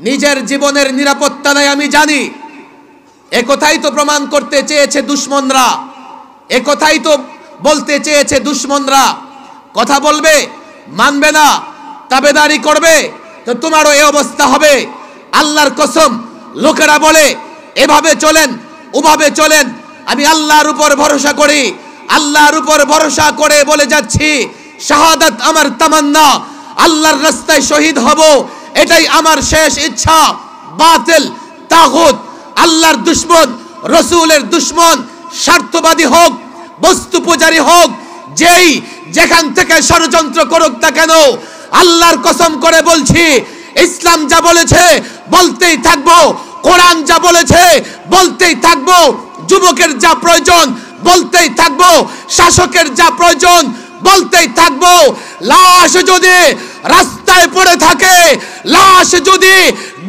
নিজের জীবনের নিরাপত্তা নাই আমি জানি। একথাই তো প্রমাণ করতে চেয়েছে দুশমনরা, একথাই তো বলতে চেয়েছে দুশমনরা। কথা বলবে, মানবে না, তাবেদারি করবে, তো তোমারও এই অবস্থা হবে। আল্লাহর কসম, লোকেরা বলে এভাবে চলেন, ওভাবে চলেন। আমি আল্লাহর উপর ভরসা করি, আল্লাহর উপর ভরসা করে বলে যাচ্ছি, শাহাদাত আমার তামান্না, আল্লাহর রাস্তায় শহীদ হব, এটাই আমার শেষ ইচ্ছা। বাতিল, তাগুত, আল্লাহর দুশমন, রসুলের দুশমন, স্বার্থবাদী হোক, বস্তু পূজারী হোক, যেই যেখান থেকে ষড়যন্ত্র করুক না কেন, আল্লাহর কসম করে বলছি, ইসলাম যা বলেছে বলতেই থাকবো, কোরআন যা বলেছে বলতেই থাকবো, যুবকের যা প্রয়োজন বলতেই থাকবো, শাসকের যা প্রয়োজন বলতেই থাকবো। লাশ যদি রাস্তায় পড়ে থাকে, লাশ যদি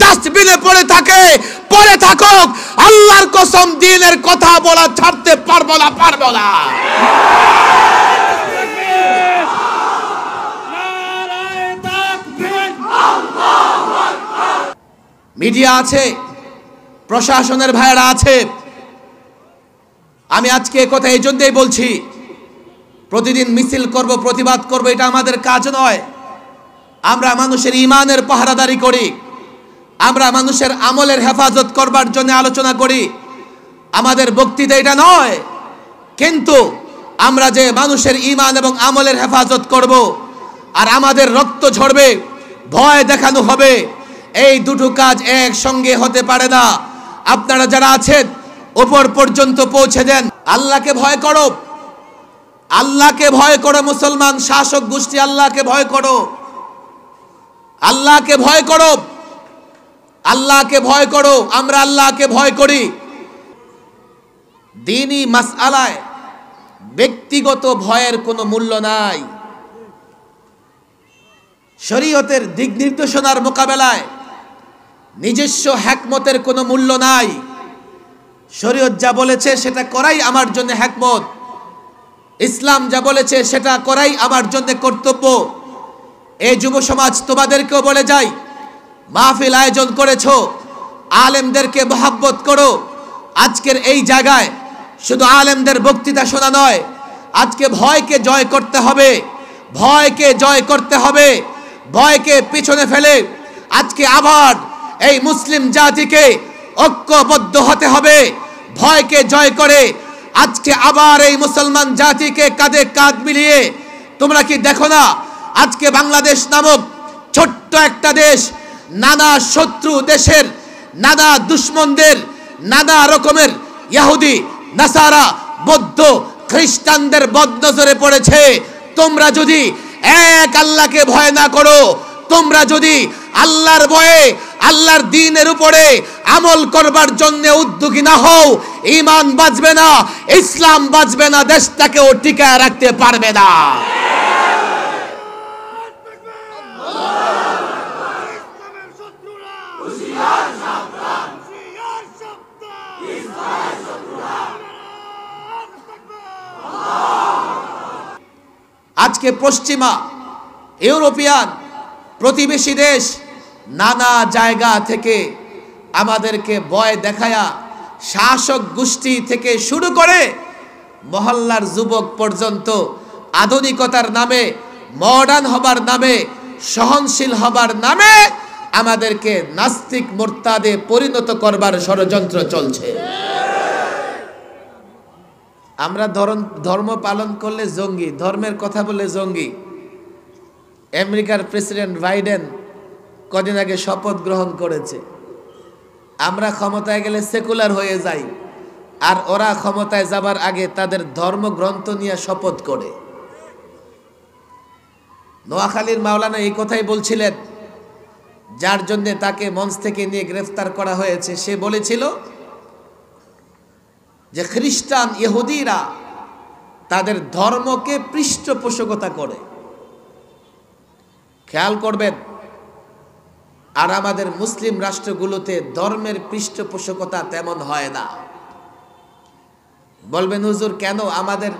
ডাস্টবিনে পড়ে থাকে, পড়ে থাকুক, আল্লাহর কসম দ্বীনের কথা বলা ছাড়তে পারবো না, পারবো না। মিডিয়া আছে, প্রশাসনের ভাইয়েরা আছে। আমি আজকে কথা এই জন্যই বলছি, প্রতিদিন মিছিল করব, প্রতিবাদ করব, এটা আমাদের কাজ নয়। আমরা মানুষের ঈমানের পাহারাদারি করি, আমরা মানুষের আমলের হেফাজত করবার জন্য আলোচনা করি, আমাদের বক্তৃতা এটা নয়। কিন্তু আমরা যে মানুষের ঈমান এবং আমলের হেফাজত করব, আর আমাদের রক্ত ঝরবে, ভয় দেখানো হবে, এই দুটো কাজ একসঙ্গে হতে পারে না। আপনারা যারা আছেন উপর পর্যন্ত পৌঁছে দেন। আল্লাহকে ভয় করো, আল্লাহকে ভয় করো মুসলমান শাসক গোষ্ঠী, আল্লাহকে ভয় করো, আল্লাহকে ভয় করো, আল্লাহকে ভয় করো। আমরা আল্লাহকে ভয় করি। দ্বীনি মাসআলায় ব্যক্তিগত ভয়ের কোনো মূল্য নাই। শরীয়তের দিক নির্দেশনার মোকাবেলায় নিজস্ব হিকমতের কোনো মূল্য নাই। শরীয়ত যা বলেছে সেটা করাই আমার জন্য হিকমত, ইসলাম যা বলেছে সেটা করাই আমার জন্য কর্তব্য। এই যুব সমাজ তোমাদেরকেও বলে যাই, মাহফিল আয়োজন করেছো, আলেমদেরকে মহব্বত করো। আজকের এই জায়গায় শুধু আলেমদের বক্তৃতা শোনা নয়, আজকে ভয়কে জয় করতে হবে, ভয়কে জয় করতে হবে। ভয়কে পিছনে ফেলে আজকে আবার এই মুসলিম জাতিকে ঐক্যবদ্ধ হতে হবে। ভয়কে জয় করে আজকে আবার এই মুসলমান জাতিকে কাঁধে কাঁধ মিলিয়ে, তোমরা কি দেখো না আজকে বাংলাদেশ নামক ছোট্ট একটা দেশ নানা শত্রু দেশের, নানা দুশমনদের, নানা রকমের ইহুদি, নাসারা, বৌদ্ধ, খ্রিস্টানদের বদনজরে পড়েছে। তোমরা যদি এক আল্লাহকে ভয় না করো, তোমরা যদি আল্লাহর ভয়ে আল্লাহর দ্বীনের উপরে আমল করবার জন্য উদ্যোগী না হও, ঈমান বাঁচবে না, ইসলাম বাঁচবে না, দেশটাকেও টিকায় রাখতে পারবে না। আজকে পশ্চিমা ইউরোপিয়ান প্রতিবেশী দেশ নানা জায়গা থেকে আমাদেরকে ভয় দেখায়া, শাসক গোষ্ঠী থেকে শুরু করে মহল্লার যুবক পর্যন্ত আধুনিকতার নামে, মডার্ন হবার নামে, সহনশীল হবার নামে আমাদেরকে নাস্তিক মুরতাদে পরিণত করবার ষড়যন্ত্র চলছে। আমরা ধর্ম পালন করলে জঙ্গি, ধর্মের কথা বলে জঙ্গি। আমেরিকার প্রেসিডেন্ট বাইডেন কদিন আগে শপথ গ্রহণ করেছে, আমরা ক্ষমতায় গেলে সেকুলার হয়ে যাই, আর ওরা ক্ষমতায় যাবার আগে তাদের ধর্মগ্রন্থ নিয়ে শপথ করে। নোয়াখালীর মাওলানা এই কথাই বলছিলেন, যার জন্য তাকে মঞ্চ থেকে নিয়ে গ্রেফতার করা হয়েছে। সে বলেছিল যে খ্রিস্টান ইহুদিরা তাদের ধর্মকে পৃষ্ঠপোষকতা করে। খেয়াল করবেন, আর আমাদের মুসলিম রাষ্ট্রগুলোতে ধর্মের পৃষ্ঠপোষকতা তেমন হয় না। বলবেন হুজুর কেন? আমাদের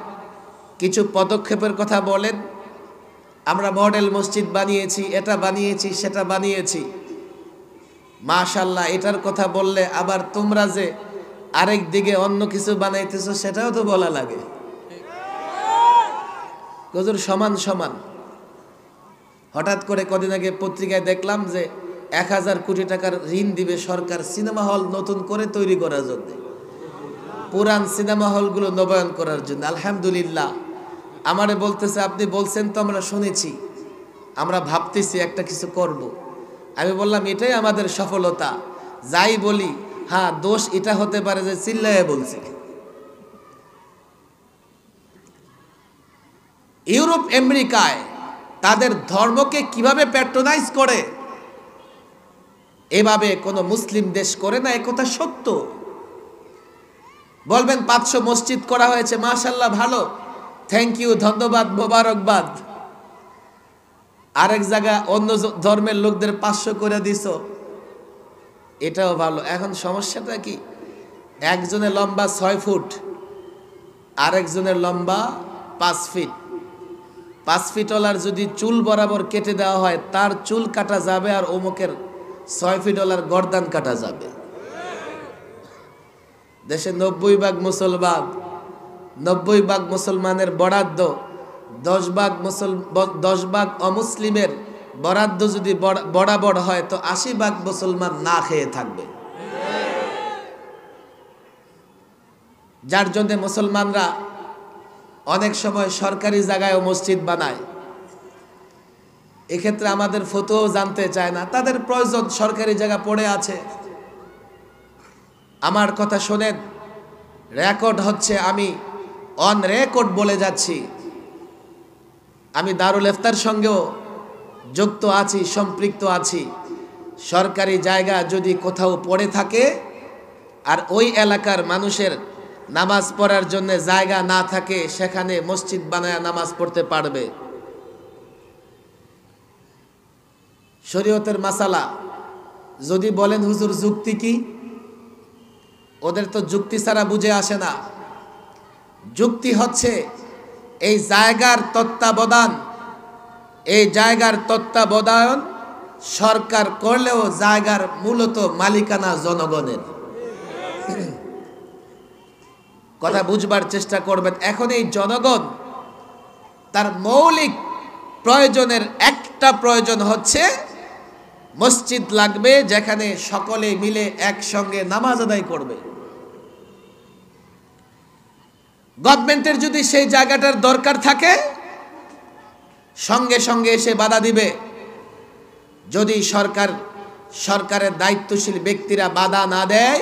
কিছু পদক্ষেপের কথা বলেন। আমরা মডেল মসজিদ বানিয়েছি, এটা বানিয়েছি, সেটা বানিয়েছি। মাশাআল্লাহ, এটার কথা বললে আবার তোমরা যে আরেক দিকে অন্য কিছু বানাইতেছো সেটাও তো বলা লাগে। হুজুর সমান সমান। হঠাৎ করে কদিন আগে পত্রিকায় দেখলাম যে 1000 কোটি টাকার ঋণ দিবে সরকার সিনেমা হল নতুন করে তৈরি করার জন্য, পুরান সিনেমা হলগুলো নবায়ন করার জন্য। আলহামদুলিল্লাহ। আমারে বলতেছে আপনি বলছেন তো আমরা শুনেছি, আমরা ভাবতেছি একটা কিছু করব। আমি বললাম এটাই আমাদের সফলতা। যাই বলি হ্যাঁ দোষ এটা হতে পারে যে চিল্লায়ে বলছি। ইউরোপ আমেরিকায় তাদের ধর্মকে কিভাবে প্যাট্রোনাইজ করে, এভাবে কোন মুসলিম দেশ করে না, একথা সত্য। বলবেন 500 মসজিদ করা হয়েছে, মাশাআল্লাহ ভালো, থ্যাংক ইউ, ধন্যবাদ, মোবারকবাদ। আরেক জায়গা অন্য ধর্মের লোকদের 500 করে দিছো, এটাও ভালো। এখন সমস্যাটা কি, একজনের লম্বা 6 ফুট, আরেকজনের লম্বা 5 ফিট। 5 ফিটওয়ালার যদি চুল বরাবর কেটে দেওয়া হয় তার চুল কাটা যাবে, আর অমুকের 6 ফিটওয়ালার গর্দান কাটা যাবে। দেশে 90 ভাগ মুসলমান, 90 ভাগ মুসলমানের বরাদ্দ, 10 ভাগ অমুসলিমের বরাদ্দ যদি বরাবর হয় তো 80 ভাগ মুসলমান না খেয়ে থাকবে। যার জন্য মুসলমানরা অনেক সময় সরকারি জায়গায়ও মসজিদ বানায়। এক্ষেত্রে আমাদের ফতোয়াও জানতে চায় না, তাদের প্রয়োজন, সরকারি জায়গা পড়ে আছে। আমার কথা শোনেন, রেকর্ড হচ্ছে, আমি অন রেকর্ড বলে যাচ্ছি, আমি দারুল ইফতার সঙ্গেও যুক্ত আছি, সম্পৃক্ত আছি। সরকারি জায়গা যদি কোথাও পড়ে থাকে আর ওই এলাকার মানুষের নামাজ পড়ার জন্য জায়গা না থাকে, সেখানে মসজিদ বানায় নামাজ পড়তে পারবে। শরীয়তের মাসালা যদি বলেন হুজুর যুক্তি কি, ওদের তো যুক্তি ছাড়া বুঝে আসে না। যুক্তি হচ্ছে এই জায়গার তত্ত্বাবধান সরকার করলেও জায়গার মূলত মালিকানা জনগণের। কথা বুঝবার চেষ্টা করবেন। এখন এই জনগণ তার মৌলিক প্রয়োজনের একটা প্রয়োজন হচ্ছে মসজিদ লাগবে, যেখানে সকলে মিলে একসঙ্গে নামাজ আদায় করবে। গভর্নমেন্টের যদি সেই জায়গাটার দরকার থাকে সঙ্গে সঙ্গে এসে বাধা দিবে। যদি সরকারের দায়িত্বশীল ব্যক্তিরা বাধা না দেয়,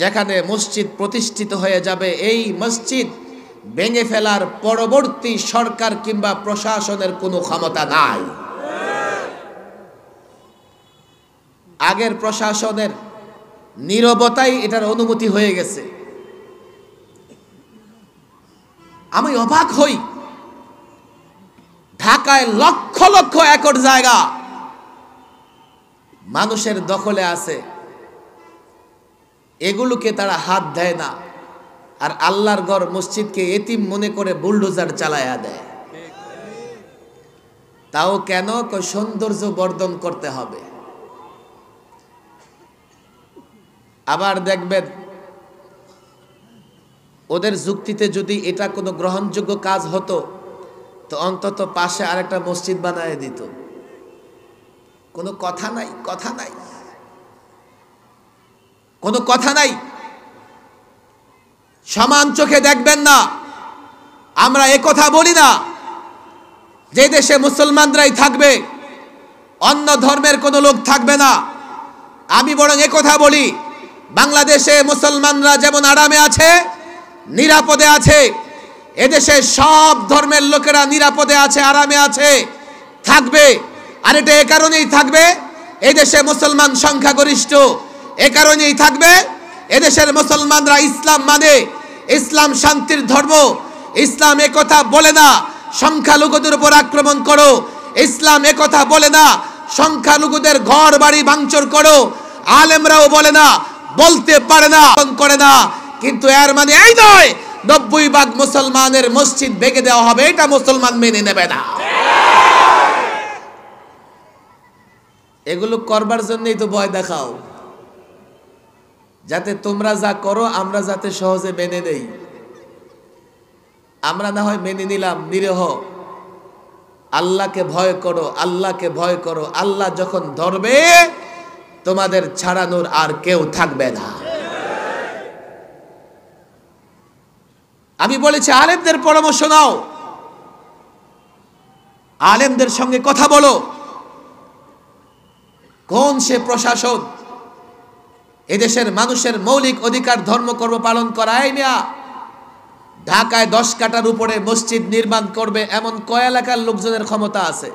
যেখানে মসজিদ প্রতিষ্ঠিত হয়ে যাবে, এই মসজিদ ভেঙে ফেলার পরবর্তী সরকার কিংবা প্রশাসনের কোনো ক্ষমতা নাই। আগের প্রশাসনের নীরবতাই এটার অনুমতি হয়ে গেছে। আমি অবাক হই, ঢাকায় লক্ষ লক্ষ একর জায়গা মানুষের দখলে আছে, এগুলোকে তারা হাত দেয় না, আর আল্লাহর ঘর মসজিদকে এতিম মনে করে বুলডোজার চালায়া দেয়। তাও কেন? সৌন্দর্য বর্ধন করতে হবে। আবার দেখবেন ওদের যুক্তিতে যদি এটা কোনো গ্রহণযোগ্য কাজ হতো তো অন্তত পাশে আরেকটা মসজিদ বানায় দিত। কোনো কথা নাই, কোনো কথা নাই। সমান চোখে দেখবেন না। আমরা একথা বলি না যে দেশে মুসলমানরাই থাকবে, অন্য ধর্মের কোনো লোক থাকবে না। আমি বরং একথা বলি, বাংলাদেশে মুসলমানরা যেমন আরামে আছে, নিরাপদে আছে, এদেশে সব ধর্মের লোকেরা নিরাপদে আছে, আরামে আছে, থাকবে। আর এটা এ কারণেই থাকবে, এদেশে মুসলমান সংখ্যাগরিষ্ঠ। এ কারণেই থাকবে, এদেশের মুসলমানরা ইসলাম মানে, ইসলাম শান্তির ধর্ম। ইসলাম একথা বলে না সংখ্যালঘুদের উপর আক্রমণ করো, ইসলাম একথা বলে না সংখ্যালঘুদের ঘর বাড়ি ভাঙচুর করো। আলেমরাও বলে না, বলতে পারে না, করে না, কিন্তু এর মানে এই নয় 90 ভাগ মুসলমানের মসজিদ ভেঙে দেওয়া হবে, এটা মুসলমান মেনে নেবে না। এগুলো করবার জন্যই তো ভয় দেখাও, যাতে তোমরা যা করো আমরা যাতে সহজে মেনে নেই। আমরা না হয় মেনে নিলাম, নিরীহ। আল্লাহকে ভয় করো, আল্লাহকে ভয় করো। আল্লাহ যখন ধরবে তোমাদের ছাড়ানোর আর কেউ থাকবে না। আমি বলেছি আলেমদের পরামর্শ নাও, আলেমদের সঙ্গে কথা বলো। কোন সে প্রশাসন এদেশের মানুষের মৌলিক অধিকার ধর্মকর্ম পালন করায় না? ঢাকায় 10 কাঠার উপরে মসজিদ নির্মাণ করবে এমন কয় এলাকার লোকজনের ক্ষমতা আছে?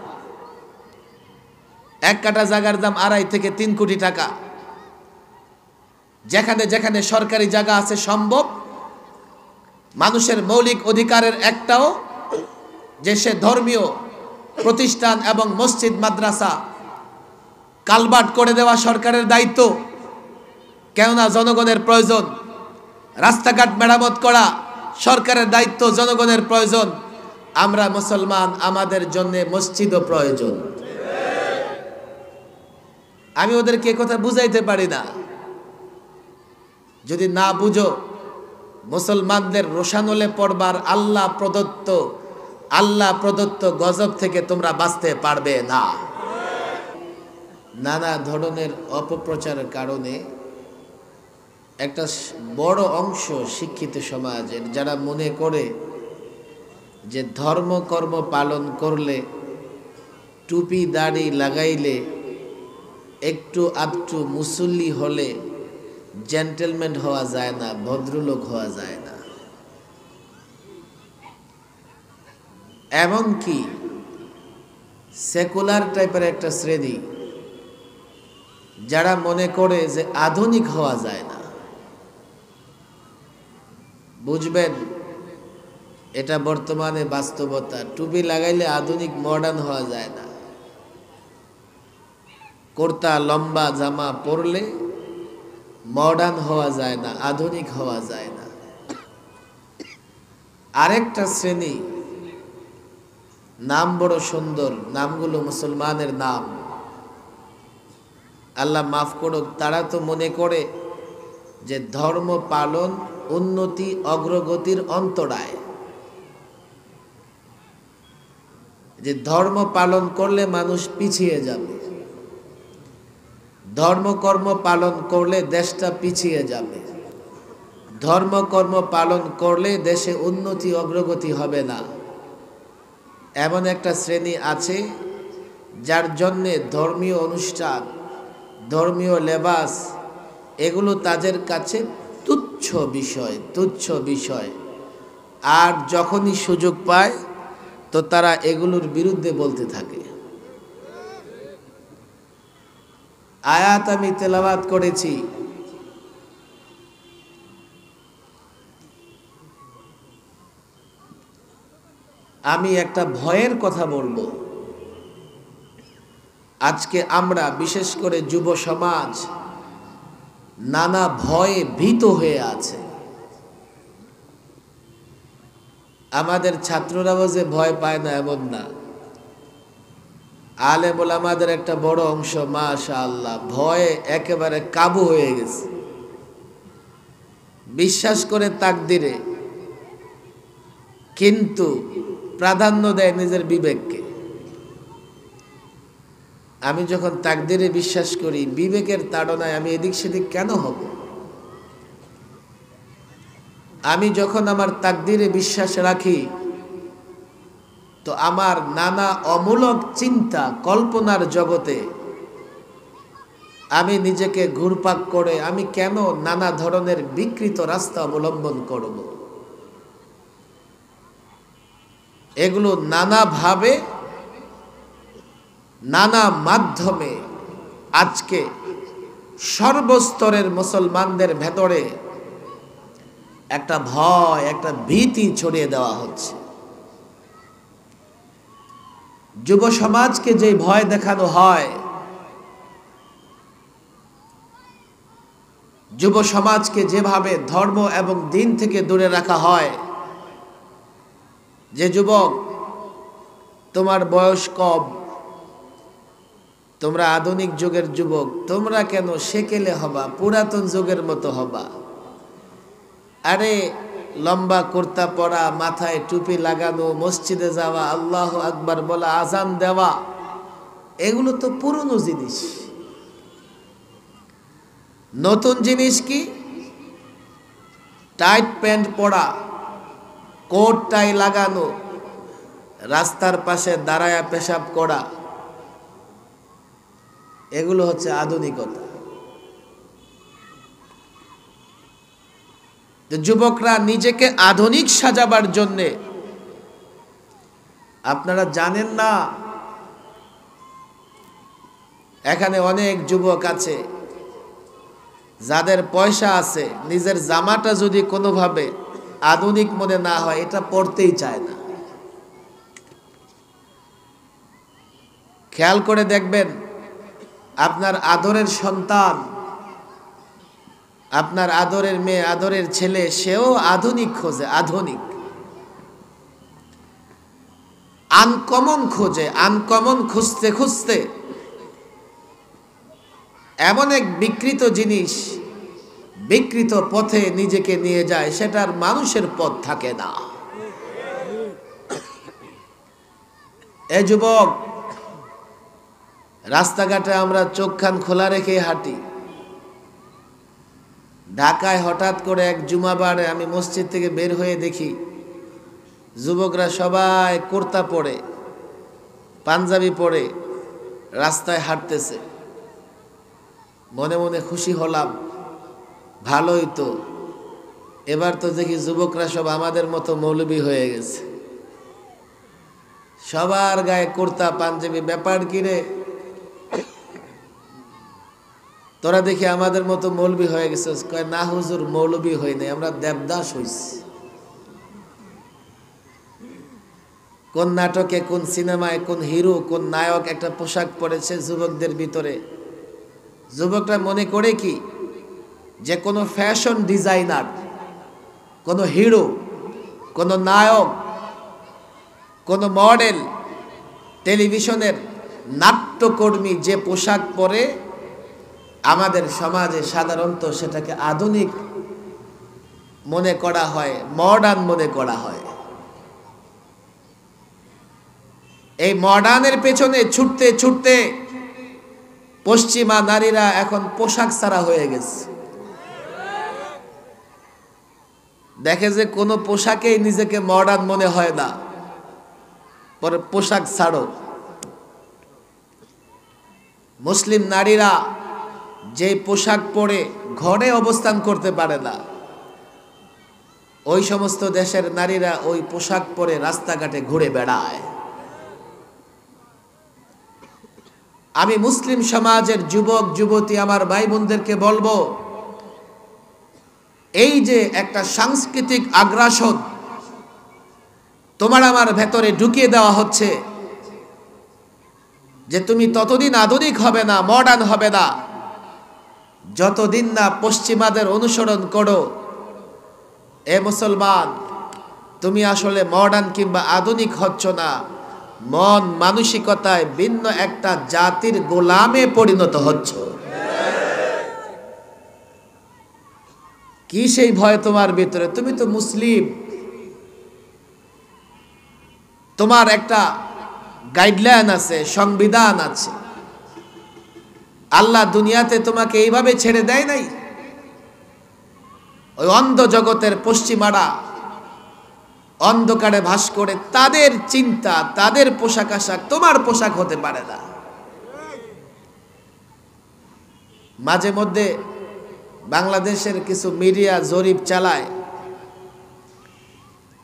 1 কাঠা জায়গার দাম 2.5 থেকে 3 কোটি টাকা। যেখানে যেখানে সরকারি জায়গা আছে সম্ভব, মানুষের মৌলিক অধিকারের একটাও যে সে ধর্মীয় প্রতিষ্ঠান এবং মসজিদ মাদ্রাসা কালভার্ট করে দেওয়া সরকারের দায়িত্ব। কেননা জনগণের প্রয়োজন। রাস্তাঘাট মেরামত করা সরকারের দায়িত্ব, জনগণের প্রয়োজন। আমরা মুসলমান, আমাদের জন্য মসজিদও প্রয়োজন। আমি ওদেরকে কথা বুঝাইতে পারি না। যদি না বুঝো, মুসলমানদের রোশানলে পড়বার আল্লাহ প্রদত্ত গজব থেকে তোমরা বাঁচতে পারবে না। নানা ধরনের অপপ্রচারের কারণে একটা বড় অংশ শিক্ষিত সমাজের যারা মনে করে যে ধর্মকর্ম পালন করলে, টুপি দাড়ি লাগাইলে, একটু আধটু মুসল্লি হলে জেন্টেলম্যান হওয়া যায় না, ভদ্রলোক হওয়া যায় না। এমনকি সেকুলার টাইপের একটা শ্রেণী যারা মনে করে যে আধুনিক হওয়া যায় না। বুঝবেন, এটা বর্তমানে বাস্তবতা। টুপি লাগাইলে আধুনিক মডার্ন হওয়া যায় না। কুর্তা লম্বা জামা পরলে মডার্ন হওয়া যায় না, আধুনিক হওয়া যায় না। আরেকটা শ্রেণী, নাম বড় সুন্দর, নামগুলো মুসলমানের নাম, আল্লাহ মাফ করুক, তারা তো মনে করে যে ধর্ম পালন উন্নতি অগ্রগতির অন্তরায়, যে ধর্ম পালন করলে মানুষ পিছিয়ে যাবে, ধর্মকর্ম পালন করলে দেশটা পিছিয়ে যাবে, ধর্মকর্ম পালন করলে দেশে উন্নতি অগ্রগতি হবে না। এমন একটা শ্রেণী আছে যার জন্যে ধর্মীয় অনুষ্ঠান, ধর্মীয় লেবাস এগুলো তাদের কাছে তুচ্ছ বিষয়। আর যখনই সুযোগ পায় তো তারা এগুলোর বিরুদ্ধে বলতে থাকে। আয়াত আমি তেলাওয়াত করেছি, আমি একটা ভয়ের কথা বলবো। আজকে আমরা বিশেষ করে যুব সমাজ নানা ভয়ে ভীত হয়ে আছে। আমাদের ছাত্ররাও যে ভয় পায় না এমন না, আলেম ওলামাদের একটা বড় অংশ মাশাআল্লাহ ভয়ে একেবারে কাবু হয়ে গেছে। বিশ্বাস করে তাকদিরে, কিন্তু প্রাধান্য দেয় নিজের বিবেককে। আমি যখন তাকদিরে বিশ্বাস করি, বিবেকের তাড়নায় আমি এদিক সেদিক কেন হব? আমি যখন আমার তাকদিরে বিশ্বাস রাখি, তো আমার নানা অমূলক চিন্তা কল্পনার জগতে আমি নিজেকে ঘুরপাক করে আমি কেন নানা ধরনের বিকৃত রাস্তা অবলম্বন করব? এগুলো নানাভাবে নানা মাধ্যমে আজকে সর্বস্তরের মুসলমানদের ভেতরে একটা ভয়, একটা ভীতি ছড়িয়ে দেওয়া হচ্ছে। যুব সমাজকে যে ভয় দেখানো হয়, যুব সমাজকে যেভাবে ধর্ম এবং দিন থেকে দূরে রাখা হয়, যে যুবক তোমার বয়স কম, তোমরা আধুনিক যুগের যুবক, তোমরা কেন সেকেলে হবা, পুরাতন যুগের মতো হবা? আরে লম্বা কুর্তা পরা, মাথায় টুপি লাগানো, মসজিদে যাওয়া, আল্লাহু আকবার বলা, আজান দেওয়া, এগুলো তো পুরনো জিনিস। নতুন জিনিস কি? টাইট প্যান্ট পরা, কোট টাই লাগানো, রাস্তার পাশে দাঁড়ায়া পেশাব করা, এগুলো হচ্ছে আধুনিকতা। যুবকরা নিজেকে আধুনিক সাজাবার জন্যে, আপনারা জানেন না এখানে অনেক যুবক আছে যাদের পয়সা আছে, নিজের জামাটা যদি কোনোভাবে আধুনিক মনে না হয় এটা পরতেই চায় না। খেয়াল করে দেখবেন, আপনার আদরের সন্তান, আপনার আদরের মেয়ে, আদরের ছেলে, সেও আধুনিক খোঁজে, আধুনিক আনকমন খোঁজে। আনকমন খুঁজতে খুঁজতে এমন এক বিকৃত জিনিস, বিকৃত পথে নিজেকে নিয়ে যায়, সেটার মানুষের পথ থাকে না। এ যুবক, রাস্তাঘাটে আমরা চোখ কান খোলা রেখে হাঁটি। ঢাকায় হঠাৎ করে এক জুমাবারে আমি মসজিদ থেকে বের হয়ে দেখি যুবকরা সবাই কুর্তা পরে, পাঞ্জাবি পরে রাস্তায় হাঁটতেছে। মনে মনে খুশি হলাম, ভালোই তো। এবার তো দেখি যুবকরা সব আমাদের মতো মৌলবী হয়ে গেছে, সবার গায়ে কুর্তা পাঞ্জাবি। ব্যাপার কি রে, তোরা দেখি আমাদের মতো মৌলবী হয়ে গেছে? কয় না হুজুর, মৌলবী হই নাই, আমরা দেবদাস হইছি। কোন নাটকে, কোন সিনেমায়, কোন হিরো, কোন নায়ক একটা পোশাক পরেছে যুবকদের ভিতরে। যুবকরা মনে করে কি যে কোনো ফ্যাশন ডিজাইনার, কোনো হিরো, কোনো নায়ক, কোনো মডেল, টেলিভিশনের নাট্যকর্মী যে পোশাক পরে, আমাদের সমাজে সাধারণত সেটাকে আধুনিক মনে করা হয়, মডার্ন মনে করা হয়। এই মডার্নের পেছনে ছুটতে ছুটতে পশ্চিমা নারীরা এখন পোশাক ছাড়া হয়ে গেছে। দেখে যে কোনো পোশাকেই নিজেকে মডার্ন মনে হয় না, পরে পোশাক ছাড়ো। মুসলিম নারীরা যে পোশাক পরে ঘরে অবস্থান করতে পারে না, ওই সমস্ত দেশের নারীরা ওই পোশাক পরে রাস্তাঘাটে ঘুরে বেড়ায়। আমি মুসলিম সমাজের যুবক যুবতী আমার ভাই বোনদেরকে বলবো, এই যে একটা সাংস্কৃতিক আগ্রাসন তোমার আমার ভেতরে ঢুকিয়ে দেওয়া হচ্ছে, যে তুমি ততদিন আধুনিক হবে না, মডার্ন হবে না, যতদিন না পশ্চিমাদের অনুসরণ করো। এ মুসলমান, তুমি আসলে মডার্ন কিংবা আধুনিক হচ্ছ না, মন মানসিকতায় ভিন্ন একটা জাতির গোলামে পরিণত হচ্ছ। কি সেই ভয় তোমার ভিতরে? তুমি তো মুসলিম, তোমার একটা গাইডলাইন আছে, সংবিধান আছে। আল্লাহ দুনিয়াতে তোমাকে এইভাবে ছেড়ে দেয় নাই। ওই অন্ধ জগতের পশ্চিমারা অন্ধকারে ভাস করে, তাদের চিন্তা, তাদের পোশাক আশাক তোমার পোশাক হতে পারে না। মাঝে মধ্যে বাংলাদেশের কিছু মিডিয়া জরিপ চালায়,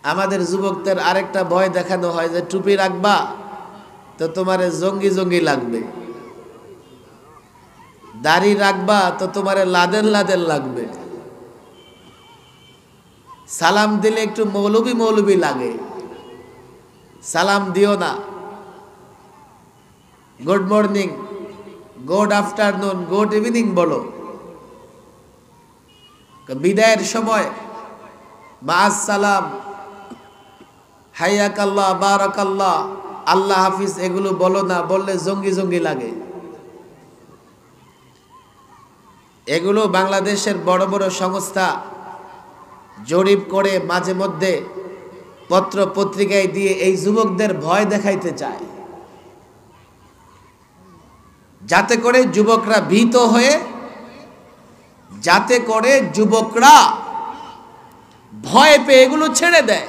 আমাদের যুবকদের আরেকটা ভয় দেখানো হয় যে টুপি রাখবা তো তোমারে জঙ্গি জঙ্গি লাগবে, দাড়ি রাখবা তো তোমারে লাদেন লাদেন লাগবে, সালাম দিলে একটু মৌলবি মৌলবি লাগে, সালাম দিও না, good morning, good afternoon, good evening বলো। বিদায়ের সময় মাআস সালাম, হাইয়াকাল্লাহ, বারাকাল্লাহ, আল্লাহ হাফিজ, এগুলো বলো না, বললে জঙ্গি জঙ্গি লাগে। এগুলো বাংলাদেশের বড় বড় সংস্থা জরিপ করে মাঝে মধ্যে পত্র পত্রিকায় দিয়ে এই যুবকদের ভয় দেখাইতে চায়, যাতে করে যুবকরা ভীত হয়ে, যাতে করে যুবকরা ভয় পেয়ে এগুলো ছেড়ে দেয়।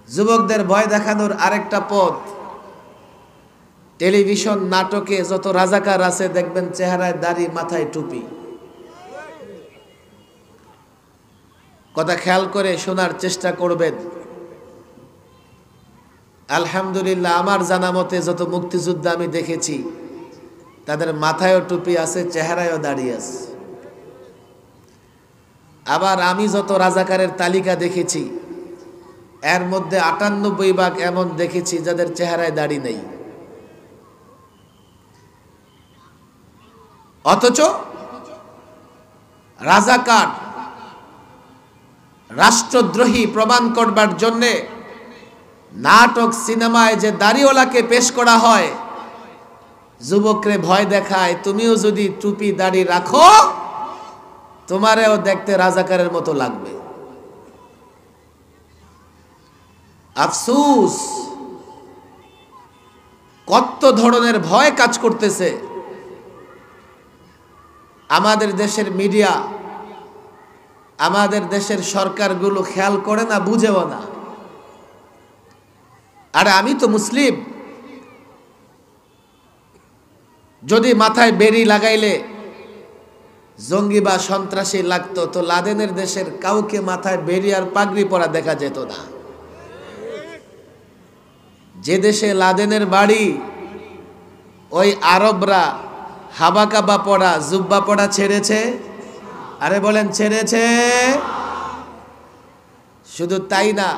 যুবকদের ভয় দেখানোর আরেকটা পথ, টেলিভিশন নাটকে যত রাজাকার আছে দেখবেন চেহারায় দাড়ি, মাথায় টুপি। কথা খেয়াল করে শোনার চেষ্টা করবেন। আলহামদুলিল্লাহ, আমার জানা মতে যত মুক্তিযোদ্ধা আমি দেখেছি তাদের মাথায়ও টুপি আছে, চেহারায়ও দাড়ি আছে। আবার আমি যত রাজাকারের তালিকা দেখেছি এর মধ্যে ৯৮% এমন দেখেছি যাদের চেহারায় দাড়ি নেই। অথচ রাজাকার, রাষ্ট্রদ্রোহী প্রমাণ করবার জন্যে নাটক সিনেমায় যে দাড়িওয়ালাকে পেশ করা হয়, যুবকরে ভয় দেখায়, তুমিও যদি টুপি দাড়ি রাখো তোমারেও দেখতে রাজাকারের মতো লাগবে। আফসোস, কত ধরনের ভয় কাজ করতেছে। আমাদের দেশের মিডিয়া, আমাদের দেশের সরকারগুলো খেয়াল করে না, বুঝেও না। আরে আমি তো মুসলিম, যদি মাথায় বেড়ি লাগাইলে জঙ্গি বা সন্ত্রাসী লাগতো, তো লাদেনের দেশের কাউকে মাথায় বেড়ি আর পাগড়ি পরা দেখা যেত না। যে দেশে লাদেনের বাড়ি, ওই আরবরা হাবা কাবা পড়া, জুব্বা পড়া ছেড়েছে। আরে বলেন ছেড়েছে? শুধু তাই না,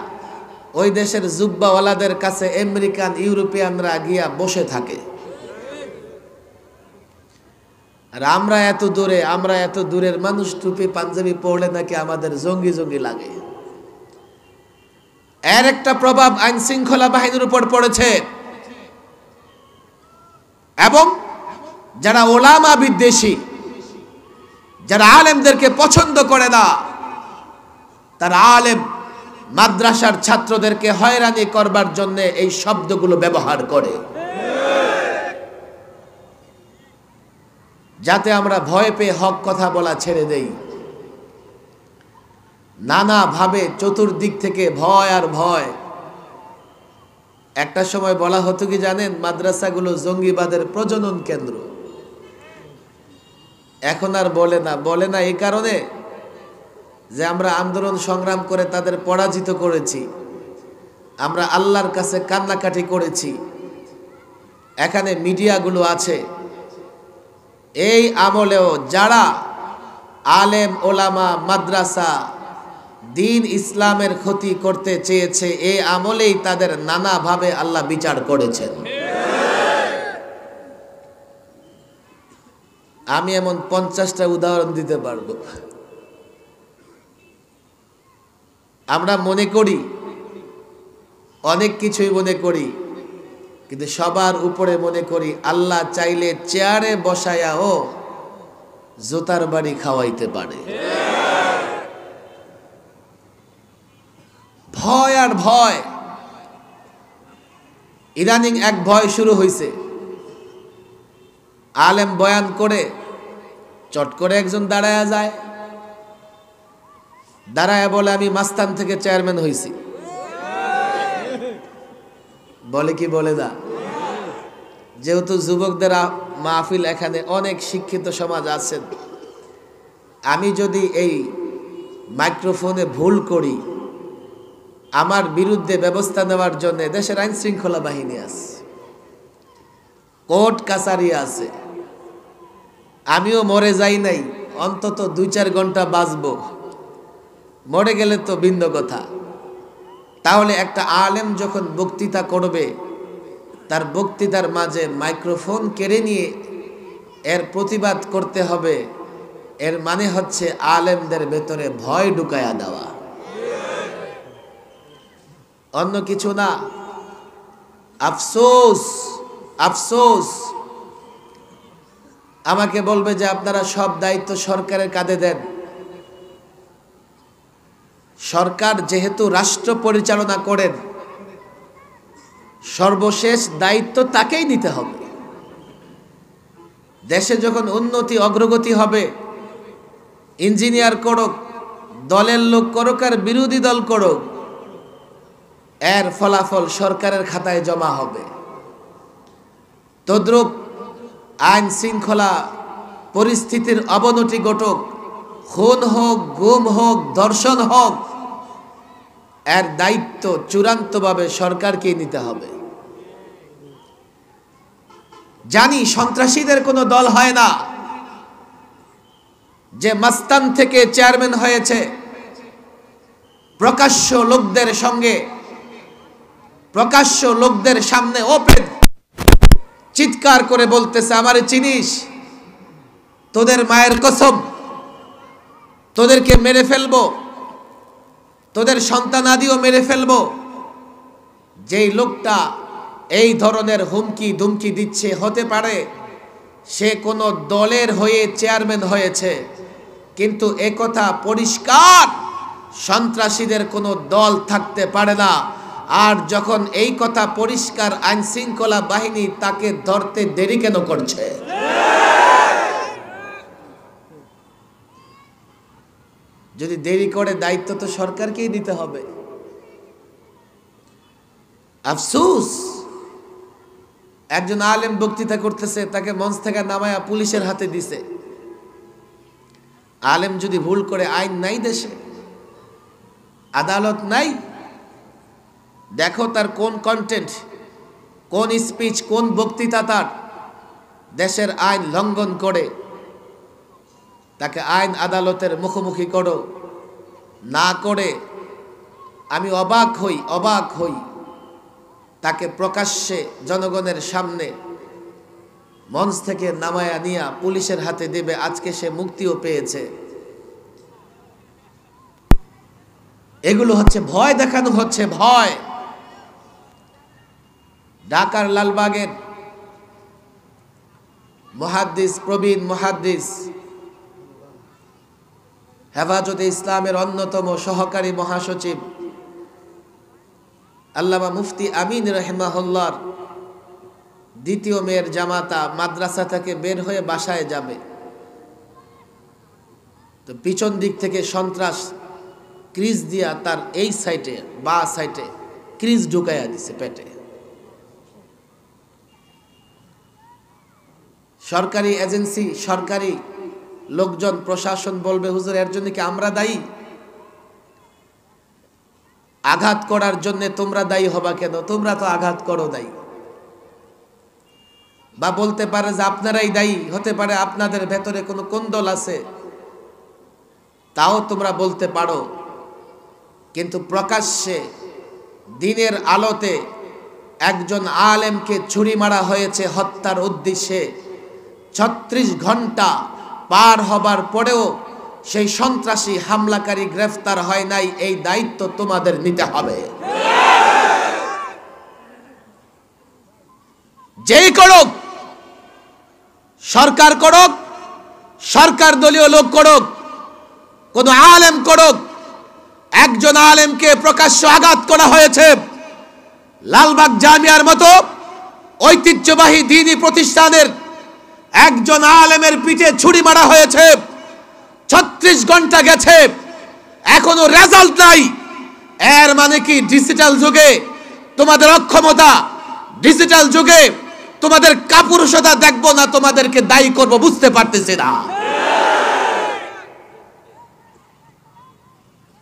ওই দেশের জুব্বাওয়ালাদের কাছে আমেরিকান, ইউরোপিয়ানরা গিয়া বসে থাকে। আর আমরা এত দূরের মানুষ টুপি পাঞ্জাবি পড়লে নাকি আমাদের জঙ্গি জঙ্গি লাগে। এর একটা প্রভাব আইন শৃঙ্খলা বাহিনীর উপর পড়েছে। এবং যারা ওলামা বিদ্বেষী, যারা আলেমদেরকে পছন্দ করে না, তারা আলেম মাদ্রাসার ছাত্রদেরকে হয়রানি করবার জন্য এই শব্দগুলো ব্যবহার করে, যাতে আমরা ভয় পেয়ে হক কথা বলা ছেড়ে দেই। নানাভাবে চতুর্দিক থেকে ভয় আর ভয়। একটা সময় বলা হতো কি জানেন, মাদ্রাসাগুলো জঙ্গিবাদের প্রজনন কেন্দ্র। এখন আর বলে না এই কারণে যে আমরা আন্দোলন সংগ্রাম করে তাদের পরাজিত করেছি, আমরা আল্লাহর কাছে কান্নাকাটি করেছি। এখানে মিডিয়াগুলো আছে, এই আমলেও যারা আলেম, ওলামা, মাদ্রাসা, দিন ইসলামের ক্ষতি করতে চেয়েছে, এই আমলেই তাদের নানাভাবে আল্লাহ বিচার করেছেন। আমি এমন 50টা উদাহরণ দিতে পারবো। আমরা মনে করি, অনেক কিছুই মনে করি, কিন্তু সবার উপরে মনে করি আল্লাহ চাইলে চেয়ারে বসায়াও জুতার বাড়ি খাওয়াইতে পারে। ভয় আর ভয়। ইদানিং এক ভয় শুরু হয়েছে। আলেম বয়ান করে চট করে একজন দাঁড়ায়া যায়, দাঁড়ায়া বলে আমি মাস্তান থেকে চেয়ারম্যান হয়েছি। বলে কি বলে না? যেহেতু যুবকদের মাহফিল, এখানে অনেক শিক্ষিত সমাজ আছেন, আমি যদি এই মাইক্রোফোনে ভুল করি, আমার বিরুদ্ধে ব্যবস্থা নেওয়ার জন্য দেশের আইন শৃঙ্খলা বাহিনী আছে, কোর্ট কাছারি আছে। আমিও মরে যাই নাই, অন্তত ২-৪ ঘন্টা বাঁচব। মরে গেলে তো ভিন্ন কথা। তাহলে একটা আলেম যখন বক্তৃতা করবে, তার বক্তৃতার মাঝে মাইক্রোফোন কেড়ে নিয়ে এর প্রতিবাদ করতে হবে, এর মানে হচ্ছে আলেমদের ভেতরে ভয় ঢুকায়া দেওয়া, অন্য কিছু না। আফসোস, আফসোস, আমাকে বলবে যে আপনারা সব দায়িত্ব সরকারের কাঁধে দেন। সরকার যেহেতু রাষ্ট্র পরিচালনা করেন, সর্বশেষ দায়িত্ব তাকেই নিতে হবে। দেশে যখন উন্নতি অগ্রগতি হবে, ইঞ্জিনিয়ার করুক, দলের লোক করুক আর বিরোধী দল করুক, এর ফলাফল সরকারের খাতায় জমা হবে। তদ্রূপ আইন শৃঙ্খলা পরিস্থিতির অবনতি ঘটুক, খুন হোক, গুম হোক, ধর্ষণ হোক, এর দায়িত্ব চূড়ান্তভাবে সরকারকেই নিতে হবে। জানি সন্ত্রাসীদের কোনো দল হয় না যে মাস্তান থেকে চেয়ারম্যান হয়েছে, প্রকাশ্য লোকদের সঙ্গে, প্রকাশ্য লোকদের সামনে ওপেন চিৎকার করে বলতেছে, আমারে চিনিস? তোদের মায়ের কসম, তোদেরকে মেরে ফেলবো, তোদের সন্তানাদিও মেরে ফেলবো। যেই লোকটা এই ধরনের হুমকি ধুমকি দিচ্ছে, হতে পারে সে কোনো দলের হয়ে চেয়ারম্যান হয়েছে, কিন্তু একথা পরিষ্কার সন্ত্রাসীদের কোনো দল থাকতে পারে না। আর যখন এই কথা পরিষ্কার, আইন শৃঙ্খলা বাহিনী তাকে ধরতে দেরি কেন করছে? যদি দেরি করে, দায়িত্ব তো সরকারকেই দিতে হবে। আফসোস, একজন আলেম বক্তৃতা করতেছে, তাকে মঞ্চ থেকে নামায়া পুলিশের হাতে দিছে। আলেম যদি ভুল করে, আইন নাই দেশে, আদালত নাই, দেখো তার কোন কন্টেন্ট, কোন স্পিচ, কোন বক্তৃতা তার দেশের আইন লঙ্ঘন করে, তাকে আইন আদালতের মুখোমুখি করো। না করে আমি অবাক হই তাকে প্রকাশ্যে জনগণের সামনে মঞ্চ থেকে নামায়া নিয়া পুলিশের হাতে দেবে। আজকে সে মুক্তিও পেয়েছে। এগুলো হচ্ছে ভয় দেখানো, হচ্ছে ভয়। ঢাকার লালবাগের মুহাদ্দিস, প্রবীণ মুহাদ্দিস, হেফাজতে ইসলামের অন্যতম সহকারী মহাসচিব আল্লামা মুফতি আমিন রাহিমাহুল্লাহর দ্বিতীয় মেয়ের জামাতা মাদ্রাসা থেকে বের হয়ে বাসায় যাবে, তো পিছন দিক থেকে সন্ত্রাস ক্রিজ দিয়া তার এই সাইডে, বা সাইডে ক্রিজ ঢুকাইয়া দিছে পেটে। সরকারি এজেন্সি, সরকারি লোকজন, প্রশাসন বলবে, হুজুর এর জন্য কি আমরা দায়ী? আঘাত করার জন্য তোমরা দায়ী হবা কেন? তোমরা তো আঘাত করো দায়ী। বা বলতে পারে যে আপনারাই দায়ী, হতে পারে আপনাদের ভেতরে কোনো কোন্দল আছে, তাও তোমরা বলতে পারো। কিন্তু প্রকাশ্যে দিনের আলোতে একজন আলেমকে ছুরি মারা হয়েছে হত্যার উদ্দেশ্যে, 36 ঘন্টা পার হবার পরেও সেই সন্ত্রাসী হামলাকারী গ্রেফতার হয় নাই। এই দায়িত্ব তোমাদের নিতে হবে। যেই করুক, সরকার করুক, সরকার দলীয় লোক করুক, কোন আলেম করুক, একজন আলেমকে প্রকাশ্য আঘাত করা হয়েছে। লালবাগ জামিয়ার মতো ঐতিহ্যবাহী দ্বীনি প্রতিষ্ঠানের একজন আলেমের পিঠে ছুরি মারা হয়েছে। 36 ঘন্টা গেছে, এখনো রেজাল্ট নাই। এর মানে কি ডিজিটাল যুগে তোমাদের অক্ষমতা, ডিজিটাল যুগে তোমাদের কাপুরুষতা দেখবো না, তোমাদেরকে দায়ী করব? বুঝতে পারতেছি না।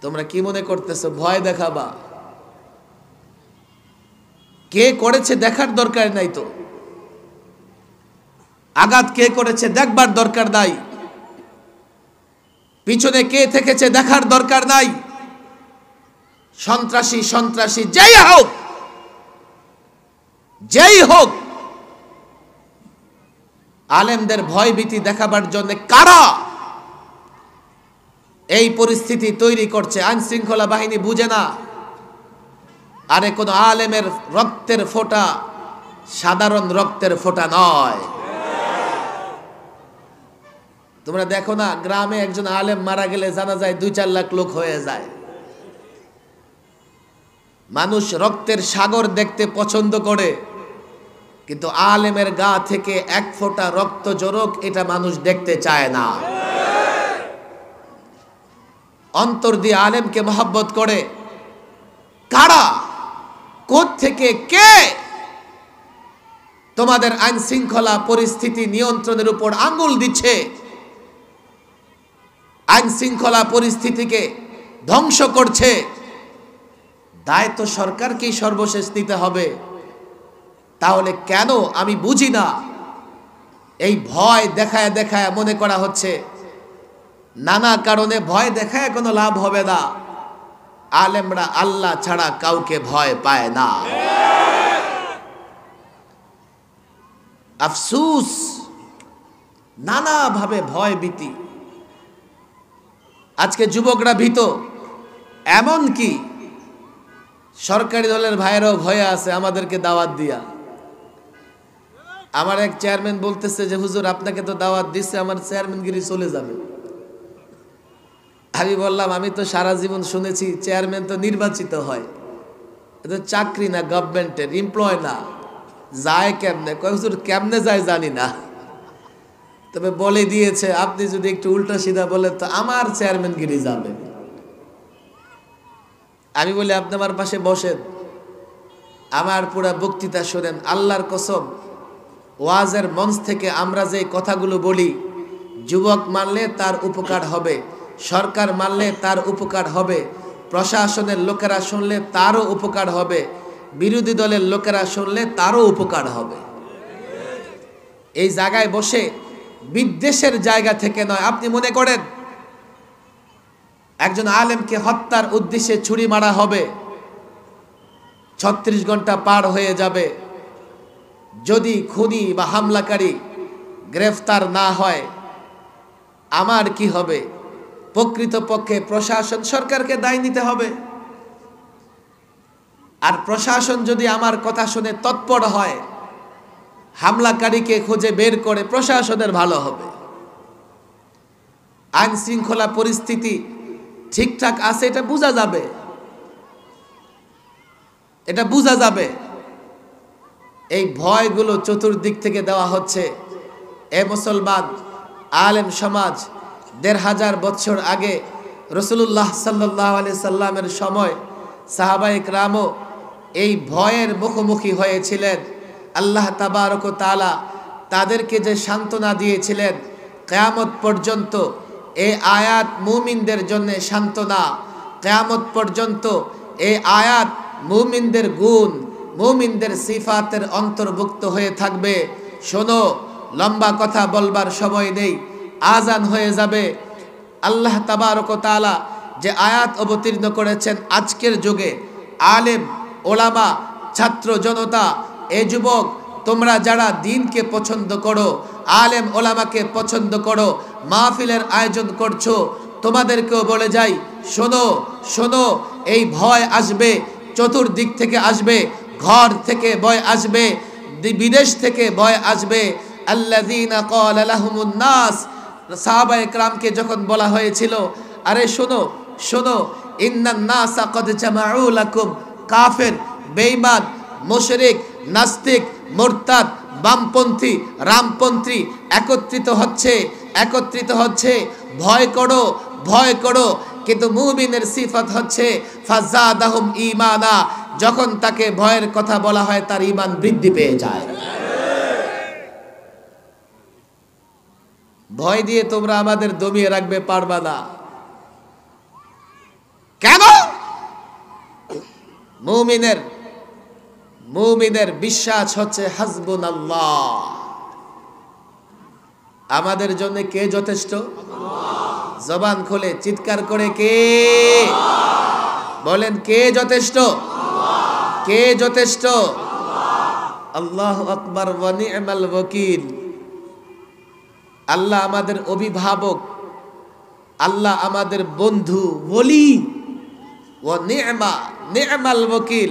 তোমরা কি মনে করতেছো ভয় দেখাবা? কে করেছে দেখার দরকার নাই তো, আঘাত কে করেছে দেখবার দরকার নাই, পিছনে কে থেকেছে দেখার দরকার নাই। সন্ত্রাসী সন্ত্রাসী যেই হোক, যেই হোক, আলেমদের ভয় ভীতি দেখাবার জন্য কারা এই পরিস্থিতি তৈরি করছে? আইন শৃঙ্খলা বাহিনী বুঝে না। আরে কোন আলেমের রক্তের ফোঁটা সাধারণ রক্তের ফোঁটা নয়। তোমরা দেখো না, গ্রামে একজন আলেম মারা গেলে জানা যায় 2-4 লাখ লোক হয়ে যায়। মানুষ রক্তের সাগর দেখতে পছন্দ করে, কিন্তু আলেমের গা থেকে 1 ফোঁটা রক্ত জরক এটা মানুষ দেখতে চায় না। অন্তর দিয়ে আলেমকে মহব্বত করে কারা? কোত্থেকে কে তোমাদের আইন শৃঙ্খলা পরিস্থিতি নিয়ন্ত্রণের উপর আঙ্গুল দিচ্ছে, আইন শৃঙ্খলা পরিস্থিতিকে ধ্বংস করছে? দায় তো সরকারকেই সর্বশেষ নিতে হবে। তাহলে কেন আমি বুঝি না, এই ভয় দেখায় দেখায় মনে করা হচ্ছে নানা কারণে ভয় দেখায় কোনো লাভ হবে না। আলেমরা আল্লাহ ছাড়া কাউকে ভয় পায় না। আফসুস, নানাভাবে ভয় ভীতি। আজকে যুবকরা ভীত, এমন কি সরকারি দলের ভাইরাও ভয়ে আছে আমাদেরকে দাওয়াত দিয়া। আমার এক চেয়ারম্যান বলতেছে যে হুজুর আপনাকে তো দাওয়াত দিচ্ছে, আমার চেয়ারম্যানগিরি চলে যাবে। আমি বললাম আমি তো সারা জীবন শুনেছি চেয়ারম্যান তো নির্বাচিত হয়, এটা চাকরি না, গভর্নমেন্টের এমপ্লয় না, যায় কেমনে? কয় হুজুর কেমনে যায় জানি না, তবে বলে দিয়েছে আপনি যদি একটু উল্টা সিধা বলেন তো আমার চেয়ারম্যানগিরি যাবে। আমি বলি আপনি আমার পাশে বসেন, আমার পুরা বক্তৃতা শোনেন। আল্লাহর কসম, ওয়াজের মঞ্চ থেকে আমরা যে কথাগুলো বলি, যুবক মানলে তার উপকার হবে, সরকার মানলে তার উপকার হবে, প্রশাসনের লোকেরা শুনলে তারও উপকার হবে, বিরোধী দলের লোকেরা শুনলে তারও উপকার হবে। এই জায়গায় বসে বিদ্বেষের জায়গা থেকে নয়। আপনি মনে করেন একজন আলেমকে হত্যার উদ্দেশ্যে ছুরি মারা হবে, 36 ঘন্টা পার হয়ে যাবে, যদি খুনি বা হামলাকারী গ্রেফতার না হয় আমার কি হবে? প্রকৃতপক্ষে প্রশাসন সরকারকে দায় নিতে হবে। আর প্রশাসন যদি আমার কথা শুনে তৎপর হয়, হামলাকারীকে খুঁজে বের করে, প্রশাসনের ভালো হবে। আইন শৃঙ্খলা পরিস্থিতি ঠিকঠাক আছে এটা বোঝা যাবে, এটা বোঝা যাবে। এই ভয়গুলো চতুর্দিক থেকে দেওয়া হচ্ছে। এ মুসলমান আলেম সমাজ 1500 বছর আগে রাসূলুল্লাহ সাল্লাল্লাহু আলাইহি সাল্লামের সময় সাহাবায়ে কেরামও এই ভয়ের মুখোমুখি হয়েছিলেন। আল্লাহ তাবারক ও তাআলা তাদেরকে যে সান্ত্বনা দিয়েছিলেন, কিয়ামত পর্যন্ত এই আয়াত মুমিনদের জন্য সান্ত্বনা। কিয়ামত পর্যন্ত এই আয়াত মুমিনদের গুণ, মুমিনদের সিফাতের অন্তর্ভুক্ত হয়ে থাকবে। শোনো, লম্বা কথা বলবার সময় নেই, আজান হয়ে যাবে। আল্লাহ তাবারক ও তাআলা যে আয়াত অবতীর্ণ করেছেন আজকের যুগে, আলেম ওলামা ছাত্র জনতা, এ যুবক তোমরা যারা দ্বীনকে পছন্দ করো, আলেম ওলামাকে পছন্দ করো, মাহফিলের আয়োজন করছো, তোমাদেরকেও বলে যাই, শোনো শোনো, এই ভয় আসবে, চতুর্দিক থেকে আসবে, ঘর থেকে ভয় আসবে, বিদেশ থেকে ভয় আসবে। আল্লাযীনা ক্বালা লাহুমুন নাস, সাহাবায়ে কেরামকে যখন বলা হয়েছিল আরে শোনো শোনো, ইন্নান নাসা ক্বাদ জামাউ লাকুম, কাফের, বেঈমান, মুশরিক, নাস্তিক, মুরতাদ, বামপন্থী, রামপন্থী একত্রিত হচ্ছে, ভয় করো ভয় করো। কিন্তু মুমিনের সিফাত হচ্ছে ফাযাদাহুম ঈমানা, যখন তাকে ভয়ের কথা বলা হয় তার ঈমান বৃদ্ধি পেয়ে যায়। ভয় দিয়ে তোমরা আমাদের দমিয়ে রাখবে পারবা না। কেন? মুমিনের বিশ্বাস হচ্ছে হাসবুনাল্লাহ, আমাদের জন্য কে যথেষ্ট? জবান খুলে চিৎকার করে কে বলেন, কে যথেষ্ট? কে যথেষ্ট? আল্লাহু আকবার ওয়া নি'মাল ওয়াকিল। আল্লাহ আমাদের অভিভাবক, আল্লাহ আমাদের বন্ধু, ওলি। ওয়া নি'মাল ওয়াকিল,